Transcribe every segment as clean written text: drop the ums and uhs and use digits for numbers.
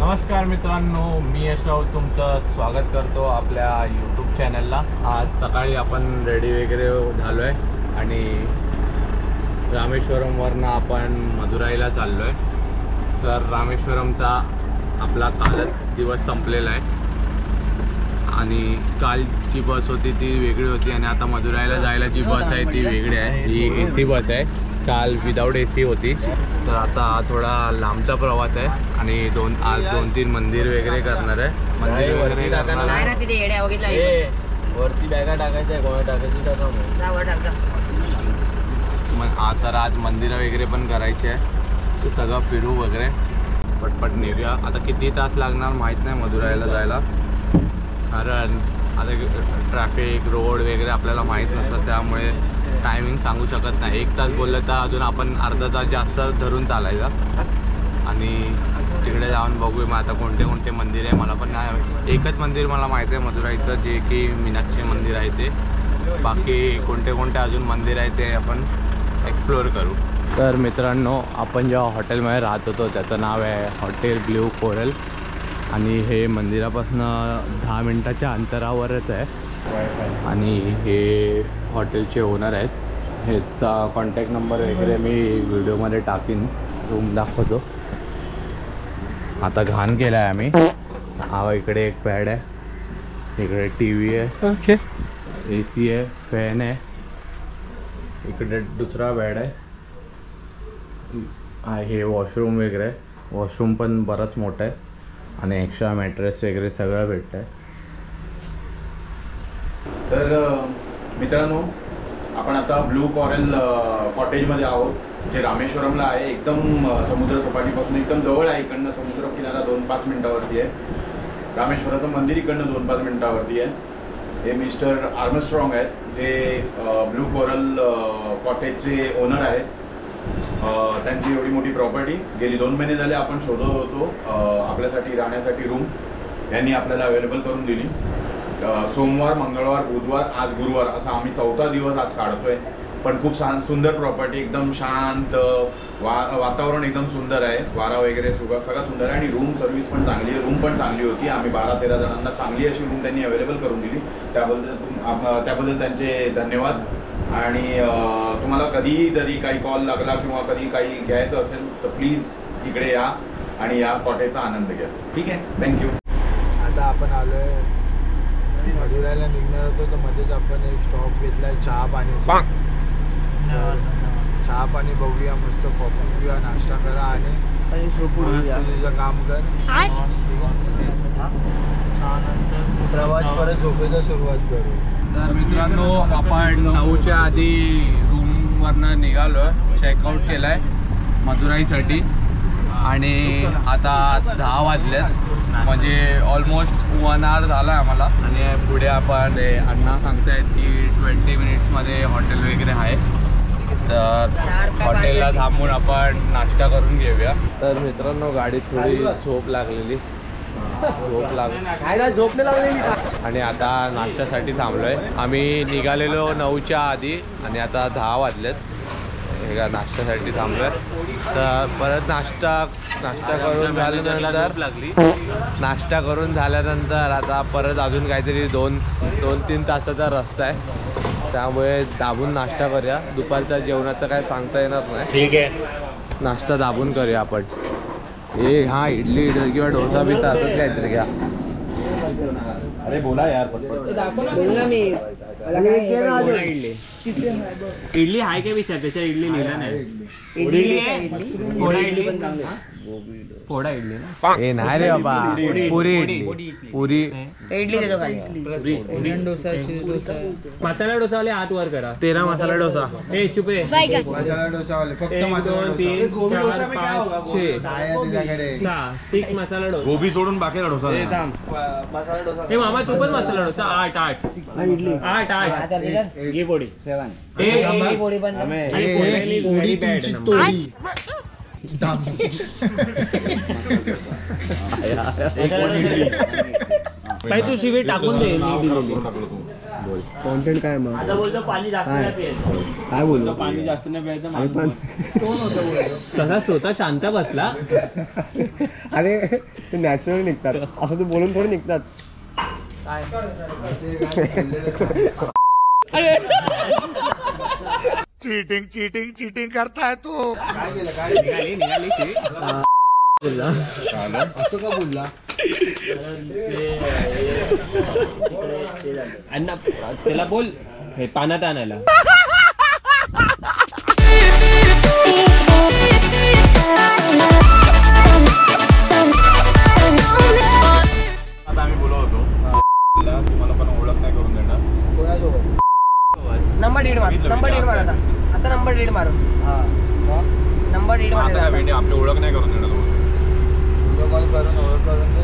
नमस्कार मित्रांनो, मी यशराव तुमचं स्वागत करतो आपल्या यूट्यूब चॅनलला। आज सकाळी आपण रेडी वगैरे झालो आहे आणि रामेश्वरमवरनं आपण मदुराईला चाललो आहे। तर रामेश्वरमचा आपला कालच दिवस संपलेला आहे आणि कालची बस होती ती वेगळी होती आणि आता मदुराईला जायला जी बस आहे ती वेगळी आहे। ही AC बस आहे, काल विदाऊट AC होती। तर आता थोडा लांबचा प्रवास आहे आणि आज 2-3 मंदिर वगैरे करणार आहे। मंदिर वगैरे करणार आहे, वरती बॅगा टाकायच्या, गोळ्या टाकायची, तर आज मंदिरं वगैरे पण करायची आहे। सगळं फिरू वगैरे पटपट निघूया। आता किती तास लागणार माहीत नाही मदुराईला जायला, कारण आता ट्रॅफिक रोड वगैरे आपल्याला माहीत नसतं, त्यामुळे टायमिंग सांगू शकत नाही। 1 तास बोललं तर अजून आपण अर्धा तास जास्त धरून चालायचा आणि तिकडे जाऊन बघूया मग आता कोणते कोणते मंदिर आहे। मला पण नाही, एकच मंदिर मला माहिती आहे मदुराईचं, जे की मीनाक्षी मंदिर आहे ते। बाकी कोणते कोणते अजून मंदिर आहे ते आपण एक्सप्लोअर करू। तर मित्रांनो, आपण जेव्हा हॉटेलमध्ये राहत होतो त्याचं नाव आहे हॉटेल ब्ल्यू कोरल आणि हे मंदिरापासून 10 मिनिटाच्या अंतरावरच आहे आणि हे हॉटेलचे ओनर आहेत। ह्याचा कॉन्टॅक्ट नंबर वगैरे मी व्हिडिओमध्ये टाकीन, रूम दाखवतो। आता घाण केला आहे आम्ही। हा इकडे एक बेड आहे, इकडे TV आहे, ओके, AC आहे, फॅन आहे, इकडे दुसरा बेड आहे, हे वॉशरूम वगैरे आहे। वॉशरूम पण बरंच मोठं आहे आणि एक्स्ट्रा मॅट्रेस वगैरे सगळं भेटतं आहे। तर मित्रांनो, आपण आता ब्लू कॉरल कॉटेजमध्ये आहोत, जे रामेश्वरमला आहे। एकदम समुद्र सपाटीपासून एकदम जवळ आहे, इकडनं समुद्र किनारा 2-5 मिनिटावरती आहे। रामेश्वराचं मंदिर इकडनं 2-5 मिनिटावरती आहे। हे मिस्टर आर्मस्ट्रॉंग आहेत, जे ब्लू कॉरल कॉटेजचे ओनर आहेत। त्यांची एवढी मोठी प्रॉपर्टी गेली 2 महिने झाले आपण शोधत होतो आपल्यासाठी राहण्यासाठी रूम, यांनी आपल्याला अवेलेबल करून दिली। सोमवार, मंगळवार, बुधवार, आज गुरुवार असा आम्ही 4था दिवस आज काढतोय। पण खूप सुंदर प्रॉपर्टी, एकदम शांत वातावरण, एकदम सुंदर आहे, वारा वगैरे सगळं सुंदर आहे आणि रूम सर्व्हिस पण चांगली आहे। रूम पण चांगली होती, आम्ही 12-13 जणांना चांगली अशी रूम त्यांनी अवेलेबल करून दिली, त्याबद्दल त्यांचे धन्यवाद। आणि तुम्हाला कधीही जरी काही कॉल लागला किंवा कधी काही घ्यायचं असेल तर प्लीज इकडे या आणि या कॉटेजचा आनंद घ्या। ठीक आहे, थँक्यू। आता आपण आलो आहे मदुराईला निघणार होतो, तर मध्येच आपण एक स्टॉप घेतला आहे चहा पाणीचा। चहा पाणी बघूया, मस्त कॉफी पिऊया, नाश्ता करा आणि तुझं काम कर। प्रवास परत झोपेचा सुरुवात करू। तर मित्रांनो, आपण 9च्या आधी रूमवरनं निघालो आहे, चेकआउट केलं आहे मदुराईसाठी आणि आता 10 वाजलेत, म्हणजे ऑलमोस्ट 1 आवर झाला आहे आम्हाला। आणि पुढे आपण अण्णा सांगतायत की 20 मिनिट्समध्ये हॉटेल वगैरे आहे, तर हॉटेलला थांबून आपण नाश्ता करून घेऊया। तर मित्रांनो, गाडीत थोडी झोप लागलेली, झोपले लागलेली आणि आता नाश्त्यासाठी थांबलोय। आम्ही निघालेलो 9च्या आधी आणि आता 10 वाजलेत, हे का नाश्त्यासाठी थांबलोय। तर परत नाश्ता करून झाल्यानंतर आता परत अजून काहीतरी 2-3 तासाचा रस्ता आहे, त्यामुळे दाबून नाश्ता करूया। दुपारच्या जेवणाचं काय सांगता येणार नाही, ठीक आहे, नाश्ता दाबून करूया आपण। हे हा इडली किंवा डोसा बिसा असंच काहीतरी घ्या। अरे बोला यार, इडली आहे का विचार, त्याच्या इडली लिहिला नाही। इडली आहे, थोडा इडली पोडा इडली ना ए नाही रे बाबा पुरी इडली पुरी इडली देतो खाली इंडियन डोसा डोसा मसाला डोसा वाले हात वर करा 13 मसाला डोसा ए चुप रे मसाला डोसा वाले फक्त 1 मसाला 2 डोसा 3 4 5 6 काय आहे तुझ्याकडे 6 मसाला डोसा गोबी सोडून बाकी डोसा मसाला डोसा ए मामा तू पण मसाला डोसा 8 इडली 8 घी पोळी 7 ए पोळी पण पोळी तुमची तोडी भाई तू शिवी टाकून दे मी दिलेली कॉन्टेंट काय मग आता बोलतो पाणी जास्त नाही पियायचं काय बोललो पाणी जास्त नाही प्यायचं आम्ही पण तसा स्वतः शांत बसला अरे ते नॅचरल निघतात असं तू बोलून थोडी निघतात चीटिंग चीटिंग चीटिंग करताय तू काय केलं काय असं का बोलला अण्णा त्याला बोल हे पाण्यात आणायला आता आम्ही बोलत होतो तुम्हाला पण ओळख नाही करून देणार. कोणासोबत नंबर 1 मार नंबर 1 मार आता नंबर 1 मारू हा नंबर 1 आता काय मार भेंडी आपली ओळख नाही करून देणार तुम्हाला. कॉल करून ओळख करून दे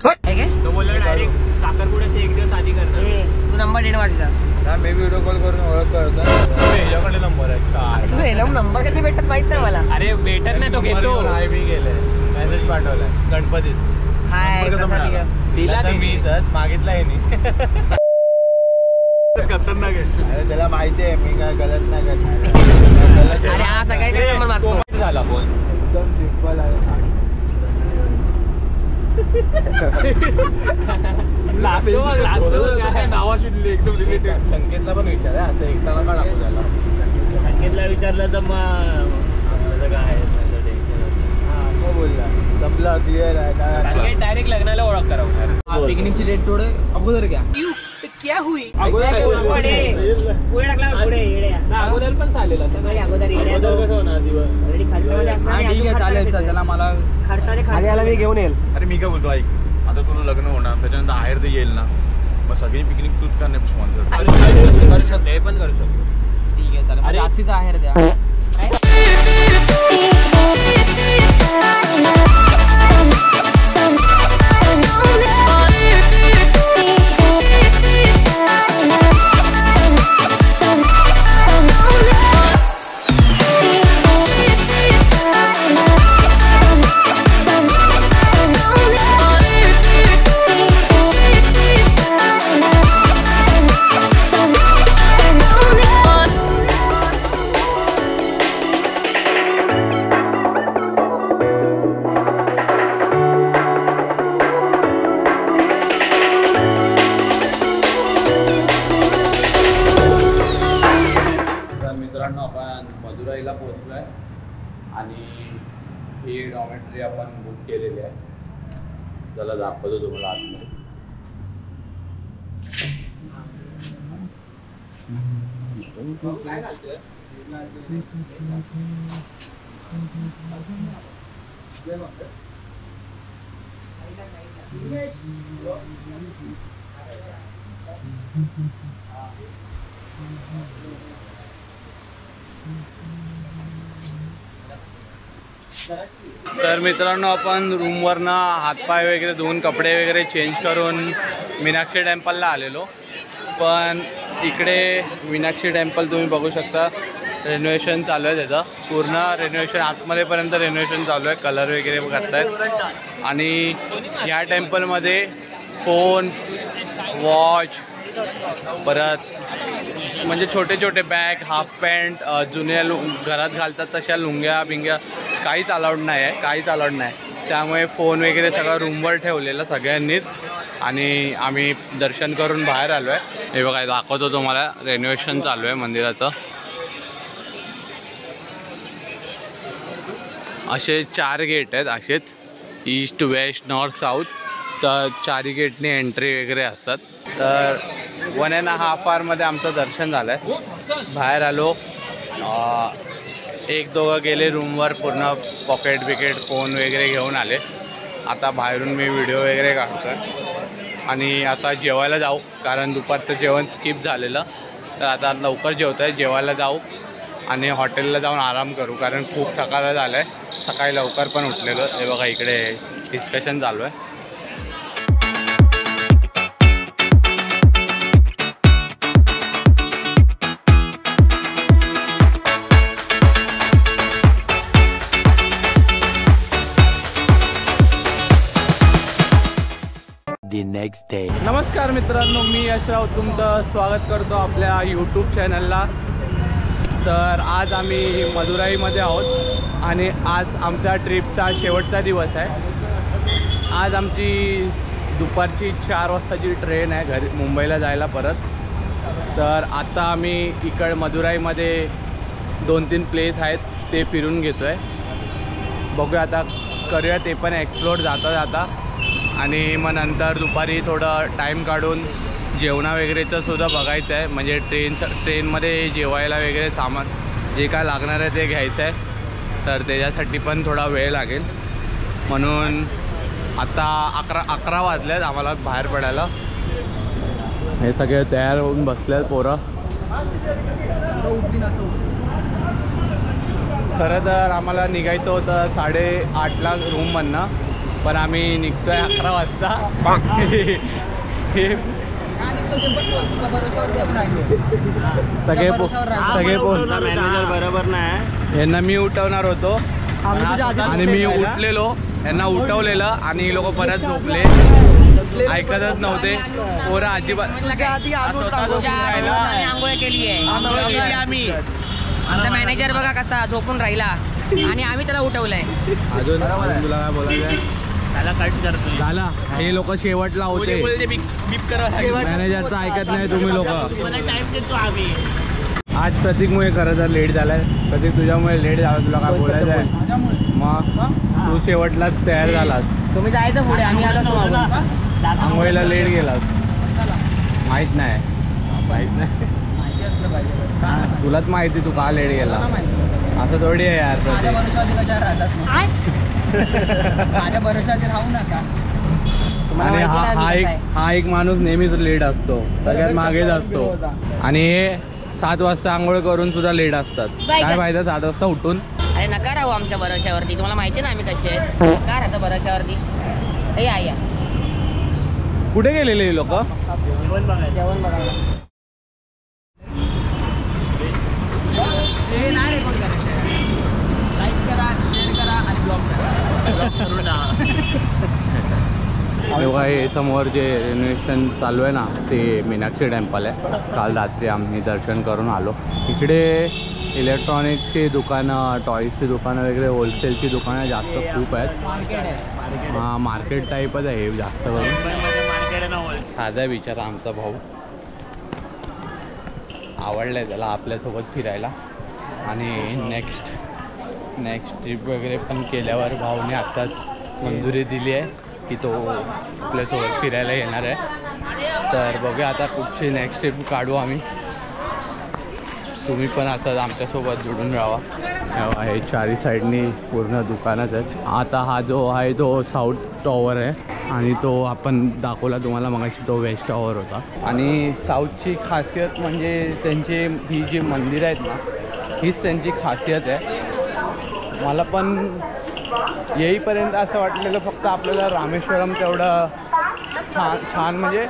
सगळ्यांना तो बोलला डायरेक्ट साखरपुड्याचे 1 दिवस आधी करणार तू नंबर 1 मारचा ना मी व्हिडिओ कॉल करून ओळख करतो ह्याच्याकडे नंबर आहे तू हेला नंबर कसे भेटत माहित नाही मला अरे भेटत नाही तो घेतो हाय मी गेले मेसेज पाठवलाय गणपतीत हाय कसा दिला दिला तर मी मागितला आहे नी खतरनाक आहे. अरे त्याला माहिती आहे मी काय गलत नाही करणार अरे हा सगळ्यांकडे नंबर मागतो झाला फोन एकदम सिम्पल आहे नावाशी एकदम रिलेटेड संकेतला पण विचार आता एकट्याला का टाकू त्याला संकेतला विचारलं तर मग काय हा तो बोलला संपला क्लिअर आहे काय डायरेक्ट लग्नाला ओळख करा पिकनिकची डेट थोडे अगोदर घ्या अगोदर पण चालेल असं नाही अगोदर कसं होणार दिवस चालेल त्याला मला खर्चाने याला मी घेऊन येईल अरे मी काय बोलतो ऐक आता तुला लग्न होणार त्याच्यानंतर आहेर तर येईल ना मग सगळी पिकनिक तूच करणे स्पॉन्सर करू शकतो हे पण करू शकतो ठीक आहे चालेल जास्तीच आहेर द्या मदुराईला पोहोचलोय आणि ही डॉमेट्री आपण बुक केलेली आहे. चला दाखवतो तुम्हाला आतमध्ये. काय घालतोय? तर मित्रांनो आपण रूमवरनं हातपाय वगैरे धुवून कपडे वगैरे चेंज करून मीनाक्षी टेम्पलला आलेलो. पण इकडे मीनाक्षी टेम्पल तुम्ही बघू शकता रेनोव्हेशन चालू आहे. त्याचं पूर्ण रेनोव्हेशन आतमध्येपर्यंत रेनोव्हेशन चालू आहे. कलर वगैरे करतायत. आणि या टेम्पलमध्ये फोन, वॉच, परत म्हणजे छोटे छोटे बॅग, हाफ पॅन्ट, जुन्या घरात घालतात तशा लुंग्या बिंग्या काहीच अलाउड नाही आहे. काहीच अलाउड नाही. त्यामुळे फोन वगैरे सगळं रूमवर ठेवलेलं सगळ्यांनीच. आणि आम्ही दर्शन करून बाहेर आलो आहे. हे बघा दाखवतो तुम्हाला. रेनोव्हेशन चालू आहे मंदिराचं. असे 4 गेट आहेत. असेच ईस्ट, वेस्ट, नॉर्थ, साऊथ. तर 4 गेटने एंट्री वगैरे असतात. तर 1.5 hour मध्ये आमचं दर्शन झालं आहे. बाहेर आलो. एक दोघं गेले रूमवर, पूर्ण पॉकेट बिकेट फोन वगैरे घेऊन आले. आता बाहेरून मी व्हिडिओ वगैरे काढतोय आणि आता जेवायला जाऊ, कारण दुपारचं जेवण स्किप झालेलं. तर आता लवकर जेवतोय, जेवायला जाऊ आणि हॉटेलला जाऊन आराम करू, कारण खूप थकायला झालं आहे. सकाळी लवकर पण उठलेलो. हे बघा इकडे डिस्कशन चालू आहे. नमस्कार मित्रांनो, मी यशराव तुमचं स्वागत करतो आपल्या यूट्यूब चॅनलला. तर आज आम्ही मदुराईमध्ये आहोत आणि आज आमच्या ट्रिपचा शेवटचा दिवस आहे. आज आमची दुपारची 4 वाजताची ट्रेन आहे घरी मुंबईला जायला परत. तर आता आम्ही इकडं मदुराईमध्ये 2-3 प्लेस आहेत ते फिरून घेतो आहे. बघूया आता, करूया ते पण एक्सप्लोर जाता जाता. आणि मग नंतर दुपारी थोडं टाईम काढून जेवणा वगैरेचं सुद्धा बघायचं आहे. म्हणजे ट्रेनमध्ये जेवायला वगैरे सामान जे काय लागणार आहे ते घ्यायचं आहे. तर त्याच्यासाठी पण थोडा वेळ लागेल. म्हणून आता 11 वाजलेत आम्हाला बाहेर पडायला. हे सगळे तयार होऊन बसलेत पोरं. खरं तर आम्हाला निघायचं होतं 8:30ला रूममधनं, पण आम्ही निघतोय 11 वाजता. सगळे मॅनेजर बरोबर नाही, यांना मी उठवणार होतो आणि मी उठलेलो, यांना उठवलेलं आणि ही लोक परत झोपले, ऐकतच नव्हते पोरं अजिबात. आंघोळ केली आहे आम्ही. आमचा मॅनेजर बघा कसा झोपून राहिला आणि आम्ही त्याला उठवलंय. अजून तुला काय बोलायचं? त्याला कट करतो झाला. हे लोक शेवटला होते, मॅनेजरचं ऐकत नाही तुम्ही लोक. टाइम देतो आम्ही. आज प्रतीकमुळे खरं तर लेट झालाय. प्रतीक तुझ्यामुळे लेट झाला. तुला काय बोलायचं आहे? मग तू शेवटलाच तयार झालास. तुम्ही जायचं पुढे, आम्ही आलो आंघोळीला लेट गेलास. माहीत नाही तुलाच माहिती तू का लेट गेला. असं थोडी आहे यार प्रतीक. माझ्या भरोशावर राहू नका. आणि हा एक माणूस नेहमीच लेट असतो, सगळ्यात मागेच असतो. आणि हे 7 वाजता आंघोळ करून सुद्धा लेट असतात. काय फायदा 7 वाजता उठून? अरे नका राहू आमच्या भरोशावरती. तुम्हाला माहिती ना आम्ही कसे का राहतो भरोशावरती. हे या कुठे गेलेले हे लोक? जेवण बघायला. तेव्हा हे समोर जे रेनोव्हेशन चालू आहे ना, ते मीनाक्षी टेम्पल आहे. काल रात्री आम्ही दर्शन करून आलो. इकडे इलेक्ट्रॉनिक्सची दुकानं, टॉईजची दुकानं वगैरे, होलसेलची दुकानं जास्त खूप आहेत. हां, मार्केट टाईपच आहे हे जास्त करून. साधा विचारा आमचा भाऊ, आवडलं आहे त्याला आपल्यासोबत फिरायला. आणि नेक्स्ट ट्रिप वगैरे पण केल्यावर भाऊने आत्ताच मंजुरी दिली आहे की तो आपल्यासोबत फिरायला येणार आहे. तर बघूया आता कुठची नेक्स्ट ट्रिप काढू आम्ही. तुम्ही पण असं आमच्यासोबत जोडून राहा. हे 4ही साईडनी पूर्ण दुकानच आहेत. आता हा जो आहे तो साऊथ टॉवर आहे आणि तो आपण दाखवला तुम्हाला मगाशी, तो वेस्ट टॉवर होता. आणि साऊथची खासियत म्हणजे त्यांची ही जी मंदिरं आहेत ना, हीच त्यांची खासियत आहे. मला पण येईपर्यंत असं वाटलेलं फक्त आपल्याला रामेश्वरम तेवढं छान म्हणजे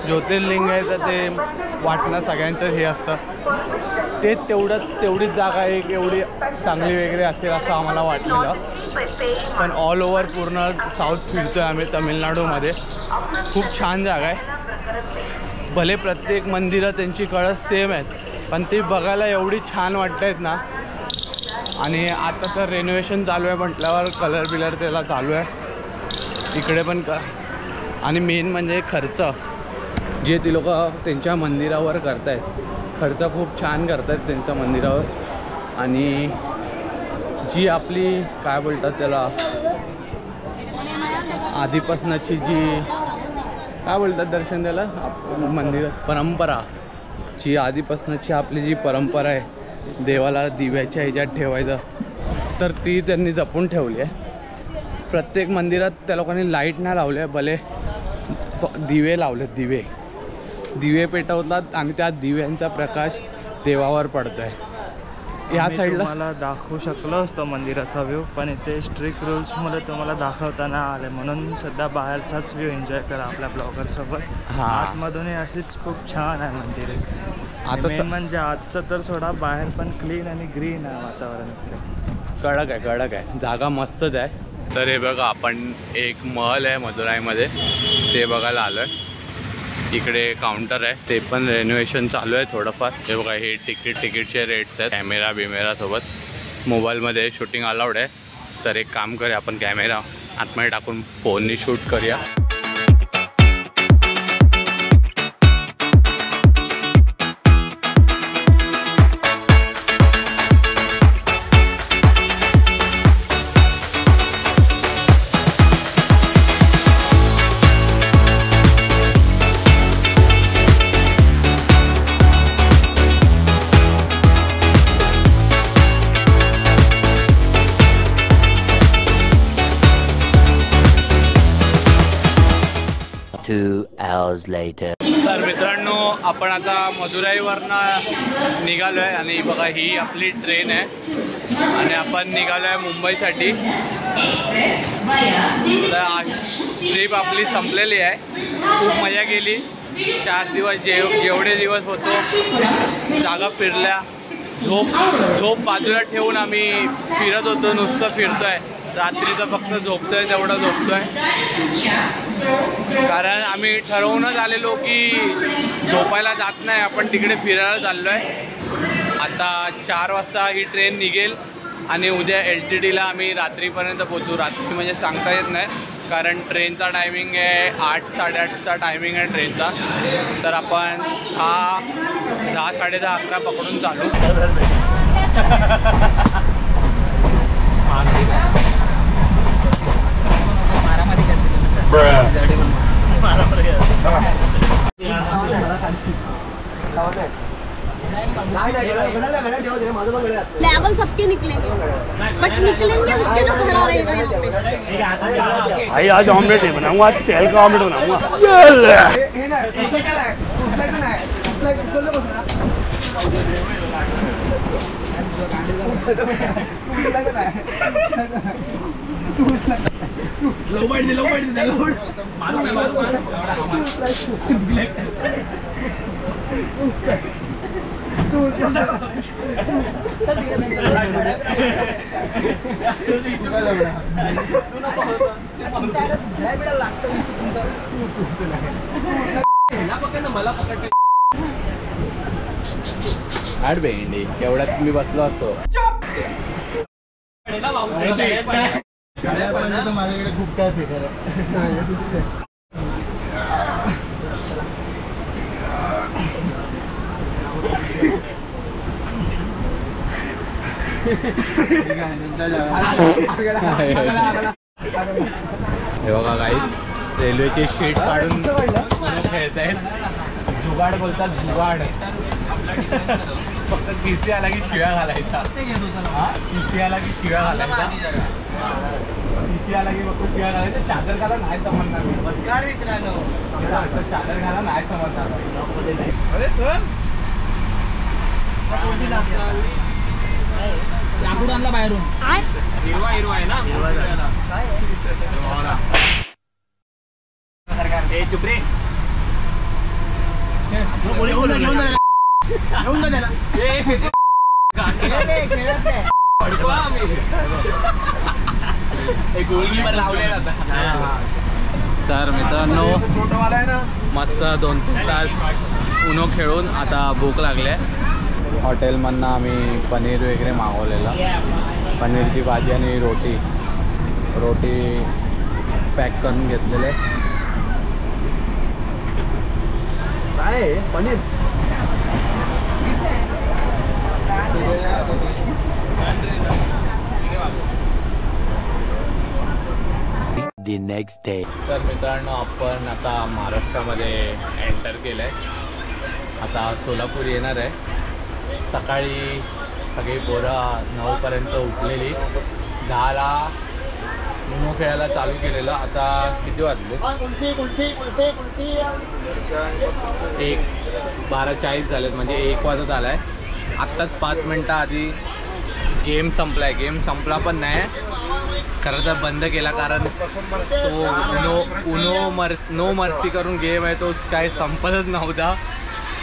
ज्योतिर्लिंग आहे, तर ते वाटणं सगळ्यांचं हे असतं. ते तेवढीच जागा आहे, एवढी चांगली वगैरे असेल असं आम्हाला वाटलेलं. पण ऑल ओव्हर पूर्ण साऊथ फिरतो आहे आम्ही तमिळनाडूमध्ये. खूप छान जागा आहे. भले प्रत्येक मंदिरं त्यांची कळस सेम आहेत, पण ती बघायला एवढी छान वाटत आहेत ना. आणि आता तर रेनोव्हेशन चालू आहे म्हटल्यावर कलर बिलर त्याला चालू आहे इकडे पण आणि मेन म्हणजे खर्च जे ती लोक त्यांच्या मंदिरावर करतायत, खर्च खूप छान करतायत त्यांच्या मंदिरावर. आणि जी आपली काय बोलतात त्याला आधीपासूनची जी काय बोलतात दर्शन त्याला मंदिरात परंपरा, जी आधीपासूनची आपली जी परंपरा आहे देवाला दिव्याच्या ह्याच्यात ठेवायचं, तर ती त्यांनी जपून ठेवली आहे. प्रत्येक मंदिरात त्या लोकांनी लाईट नाही लावले, भले दिवे लावलेत. दिवे पेटवतात आणि त्या दिव्यांचा प्रकाश देवावर पडतोय. या साईडला तुम्हाला दाखवू शकलो असतो मंदिराचा व्ह्यू, पण इथे स्ट्रिक्ट रूल्समुळे तुम्हाला दाखवता नाही आले, म्हणून सध्या बाहेरचाच व्ह्यू एन्जॉय करा आपल्या ब्लॉगरसोबत. हां. आतमधूनही अशीच खूप छान आहे मंदिर. आता मेन म्हणजे आजचं तर सोडा, बाहेर पण क्लीन आणि ग्रीन आहे वातावरण. कडक आहे, जागा मस्तच आहे. तर हे बघा, आपण एक महल आहे मदुराईमध्ये, ते बघायला आलो आहे. इकडे काउंटर आहे, ते पण रेनोव्हेशन चालू आहे थोडंफार. हे बघा, हे तिकीटचे रेट्स आहेत. कॅमेरा सोबत मोबाईलमध्ये शूटिंग अलाउड आहे. तर एक काम करूया, आपण कॅमेरा आतमध्ये टाकून फोननी शूट करूया. तर मित्रांनो, आपण आता मदुराईवरनं निघालो आहे आणि बघा, ही आपली ट्रेन आहे आणि आपण निघालो आहे मुंबईसाठी. तर ट्रिप आपली संपलेली आहे. खूप मजा केली. 4 दिवस जेवढे दिवस होतो जागा फिरल्या. झोप बाजूला ठेवून आम्ही फिरत होतो, नुसतं फिरतोय. रात्रीचं फक्त झोपतोय तेवढं झोपतोय, कारण आम्ही ठरवूनच आलेलो की झोपायला जात नाही, आपण तिकडे फिरायला चाललो आहे. आता 4 वाजता ही ट्रेन निघेल आणि उद्या LTTला आम्ही रात्रीपर्यंत पोचू. रात्री म्हणजे सांगता येत नाही, कारण ट्रेनचा टायमिंग आहे 8, 8:30चा टायमिंग आहे ट्रेनचा. तर आपण 10, 10:30, 11 पकडून चालू. लेवल सबके निकलेंगे, बट निकलेंगे उसके जो खड़ा रहेगा यहाँ पे। भाई आज ऑमलेट नहीं बनाऊंगा, आज तेल का ऑमलेट बनाऊंगा. आठ भेंडी एवढ्यात मी बसलो असतो. माझ्याकडे खूप काय फेकायला. हे बघा गाईस, रेल्वेची शीट काढून खेळत आहेत. जुगाड बोलतात, जुगाड. फक्त किसी आला की शिव्या घालायचा. किसी आला की शिव्या घालायचा. किसी आला की फक्त शिव्या घालायचा. चादर घाला नाही समजणार. चादर घाला नाही समजणार. लाकूड आणला बाहेरून. हिरवा आहे ना. चुप रे. तर मित्रांनो, मस्त 2-3 तास उनो खेळून आता भूक लागली आहे. हॉटेलमधनं आम्ही पनीर वगैरे मागवलेलं. पनीरची भाजी आणि रोटी पॅक करून घेतलेले. काय पनीर the next day. तर मित्रांनो, आपण आता महाराष्ट्रामध्ये एंटर केलं आहे. आता सोलापूर येणार आहे. सकाळी सगळी पोरं 9पर्यंत उठलेली. 10ला उनो खेळायला चालू केलेलं. आता किती वाजले? 12:40 झालेत, म्हणजे 1 वाजत आलाय. आत्ताच 5 मिनटं आधी गेम संपलाय. गेम संपला पण नाही, खरं तर बंद केला, कारण तो नो मर्सी करून गेम आहे, तो काही संपतच नव्हता.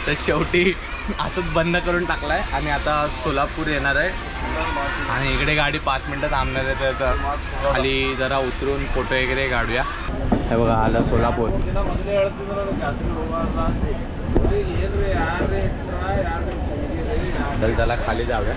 तर शेवटी असंच बंद करून टाकलाय. आणि आता सोलापूर येणार आहे आणि इकडे गाडी 5 मिनटं थांबणार आहे. तर खाली जरा उतरून फोटो वगैरे काढूया. हे बघा आलं सोलापूर. तर त्याला खाली जाऊया.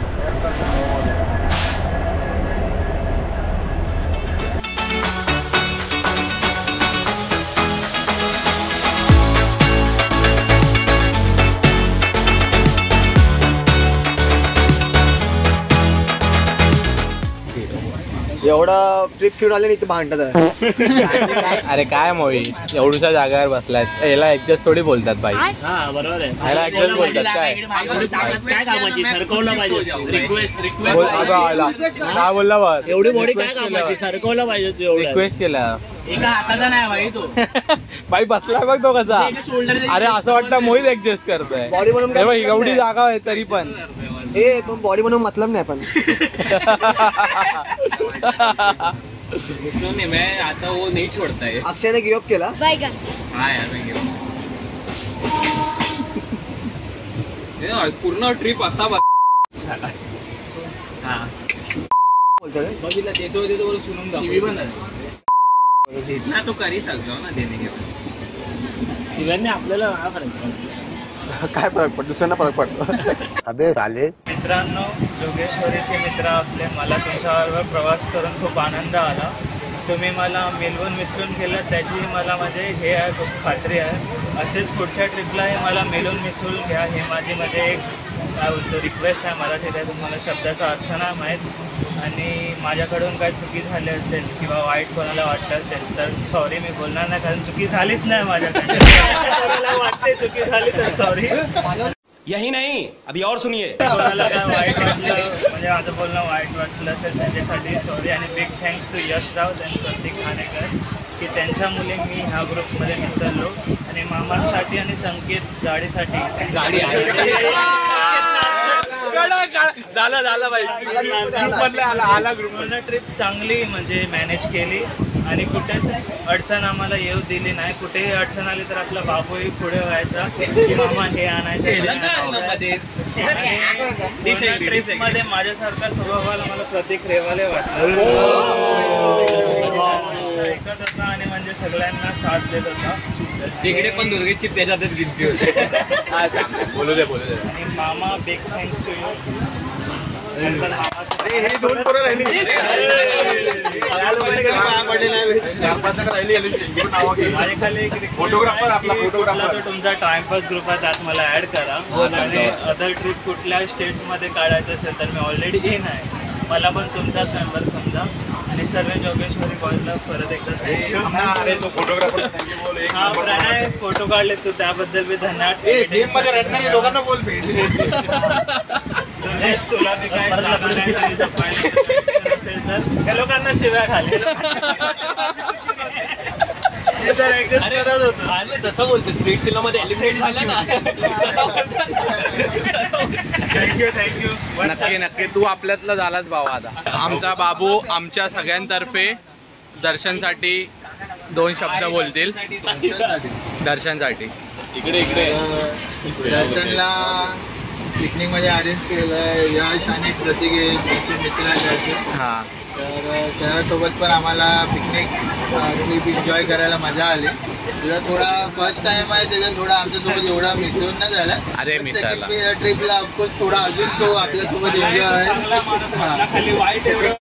एवढा ट्रिप फिरून आले इथे भांडत आहे. अरे काय मोही एवढ्या जागेवर बसलायत, याला ऍडजस्ट थोडी बोलतात बाई. हा बरोबर आहे. याला ऍडजस्ट बोलतात काय? काय कामाची सरकवलं पाहिजे. रिक्वेस्ट काय बोलला बस? एवढी बॉडी काय कामाची, सरकवलं पाहिजे तू. एवढं रिक्वेस्ट केला. एका हाताचा नाही भाई तो. बाई बसलाय बघ तो कसा. अरे असं वाटतं मोहित ऍडजस्ट करतोय. बॉडी बनवून एवढी जागा आहे तरी पण. पण बॉडी बनवून मतलब नाही. पण मैं आता वो नहीं छोड़ता है. अक्षयने गिव्ह अप केला. हाँ यार मैं गिरा. पूर्ण ट्रिप असा झाला. हा बोलतो रे. बघितलं देतो बोल सुनून शिवी पण ना तो करी सकतो ना देणे घेतो. शिव्यांनी आपल्याला काय फरक पडतो, दुसऱ्यांना फरक पडतो. अबे चालेल. मित्रांनो, जोगेश्वरीचे मित्र आपले, मला तुमच्याबरोबर प्रवास करून खूप आनंद आला. तुम्ही मला मिळवून मिसळून केलं त्याची मला म्हणजे हे आहे, खूप खात्री आहे. असेच पुढच्या ट्रिपलाही मला मिळून मिसळून घ्या. हे माझी म्हणजे एक काय बोलतो रिक्वेस्ट आहे. मराठीत आहे, तुम्हाला शब्दाचा अर्थ नाही माहीत. आणि माझ्याकडून काही चुकी झाली असेल किंवा वाईट कोणाला वाटलं असेल तर सॉरी मी बोलणार नाही, कारण चुकी झालीच नाही माझ्याकडे. कोणाला वाटते चुकी झाली तर सॉरी. यही नहीं, अभी और सुनिए. कोणाला काय वाईट वाटलं म्हणजे माझं बोलणं वाईट वाटलं असेल त्याच्यासाठी सॉरी. आणि बिग थँक्स टू यशराव आणि प्रतीक खानेकर की त्यांच्यामुळे मी ह्या ग्रुपमध्ये मिसळलो. आणि मामांसाठी आणि संकेत गाडीसाठी गाडी झालं बाई. आला ग्रुपला ट्रिप चांगली म्हणजे मॅनेज केली आणि कुठेच अडचण आम्हाला येऊ दिली नाही. कुठेही अडचण आली तर आपला बाबूही पुढे व्हायचा की मामा हे आणायचं. ट्रिपमध्ये माझ्यासारखा स्वभावाला मला प्रतीक रेवाले वाटलं. ऐकत होता आणि म्हणजे सगळ्यांना साथ देत होता. तिकडे पण दुर्गेची त्याच्यातच गिनती होती. बोलू दे. आणि मामा big thanks to you. Photographer आपला फोटोग्राफर तुमचा टाइमपास ग्रुप आहे त्यात मला ऍड करा. आणि अदर ट्रिप कुठल्या स्टेटमध्ये काढायचं असेल तर मी ऑलरेडी इन आहे. मला पण तुमचाच मेंबर समजा. आणि सर्व जोगेश्वरी कॉलेजला परत एकदा फोटोग्राफर. हा प्रणय फोटो काढले तू त्याबद्दल मी धन्यवाद. दोघांना बोल तुला बी काय असेल तर या लोकांना शिव्या खाली करत होतो. तसं बोलतो स्प्लिट सिलोमध्ये एलिमिनेट झालं ना. थँक्यू. नक्की तू आपल्यातला झालाच भाऊ. आता आमचा बाबू आमच्या सगळ्यांतर्फे दर्शनसाठी 2 शब्द बोलतील. दर्शनसाठी इकडे दर्शनला पिकनिक मध्ये अरेंज केलं आहे. यश आणि प्रतीक त्यांचे मित्र आहेत. हां, तर त्यासोबत पण आम्हाला पिकनिक ट्रिप एन्जॉय करायला मजा आली. त्याचा थोडा फर्स्ट टाइम आहे, त्याचा थोडा आमच्यासोबत एवढा मिसळून नाही झाला. अरे मिसळला. सेकंड ट्रिपला ऑफकोर्स थोडा अजून तो आपल्यासोबत एन्जॉय आहे. खाली वाईट एवढं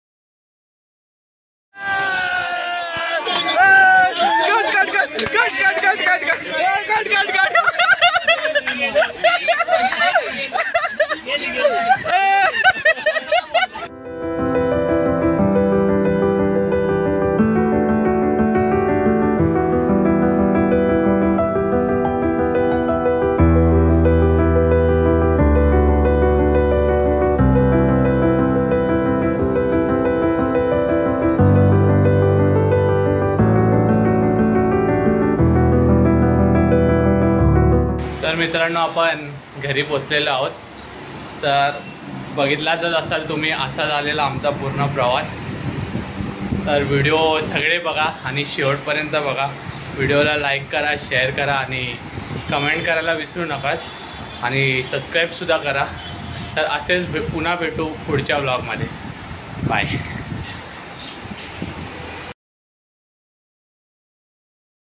मित्रांनो आपण घरी पोचलेलो आहोत. तर बघितलाच असाल तुम्ही असा झालेला आमचा पूर्ण प्रवास. तर व्हिडिओ सगळे बघा आणि शेवटपर्यंत बघा. व्हिडिओला लाईक करा, शेअर करा आणि कमेंट करायला विसरू नका आणि सबस्क्राईबसुद्धा करा. तर असेच पुन्हा भेटू पुढच्या व्लॉगमध्ये. बाय.